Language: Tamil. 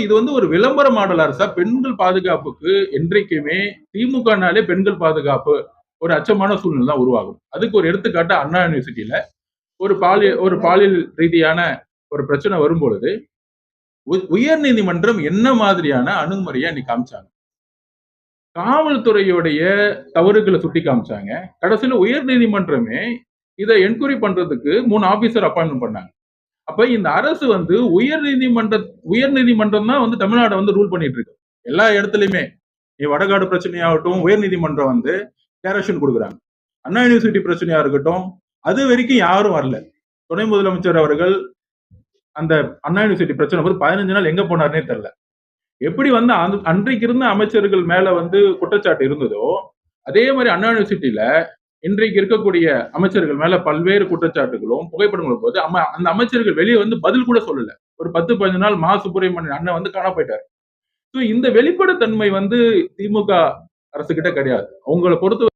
இது வந்து ஒரு விளம்பர மாடல் அரசா பெண்கள் பாதுகாப்புக்கு என்றைக்குமே திமுகனாலே பெண்கள் பாதுகாப்பு ஒரு அச்சமான சூழ்நிலை தான் உருவாகும். அதுக்கு ஒரு எடுத்துக்காட்டு அண்ணா யூனிவர்சிட்டியில ஒரு பாலியல் ரீதியான ஒரு பிரச்சனை வரும்பொழுது உயர் நீதிமன்றம் என்ன மாதிரியான அணுகுமுறையை அன்னைக்கு காமிச்சாங்க. காவல்துறையுடைய தவறுகளை சுட்டி காமிச்சாங்க. கடைசியில உயர் நீதிமன்றமே இதை என்கொயரி பண்றதுக்கு 3 ஆபீசர் அப்பாயின்மெண்ட் பண்ணாங்க. அப்ப இந்த அரசு வந்து உயர் நீதிமன்றம் தான் வந்து தமிழ்நாடு வந்து ரூல் பண்ணிட்டு இருக்கு. எல்லா இடத்துலயுமே வடகாடு பிரச்சனையாகட்டும், உயர் நீதிமன்றம் வந்து டைரக்ஷன் கொடுக்குறாங்க. அண்ணா யூனிவர்சிட்டி பிரச்சனையா இருக்கட்டும், அது வரைக்கும் யாரும் வரல. துணை முதலமைச்சர் அவர்கள் அந்த அண்ணா யூனிவர்சிட்டி பிரச்சனை போது 15 நாள் எங்க போனார்னே தெரியல. எப்படி வந்து அன்றைக்கு இருந்த அமைச்சர்கள் மேல வந்து குற்றச்சாட்டு இருந்ததோ, அதே மாதிரி அண்ணா யூனிவர்சிட்டியில இன்றைக்கு இருக்கக்கூடிய அமைச்சர்கள் மேல பல்வேறு குற்றச்சாட்டுகளும், புகைப்படங்களும் போது அந்த அமைச்சர்கள் வெளியே வந்து பதில் கூட சொல்லல. ஒரு 10, 15 நாள் மா சுப்பிரமணியன் அண்ணன் வந்து காணாம போயிட்டாரு. இந்த வெளிப்படைத்தன்மை வந்து திமுக அரசு கிட்ட கிடையாது. அவங்கள பொறுத்த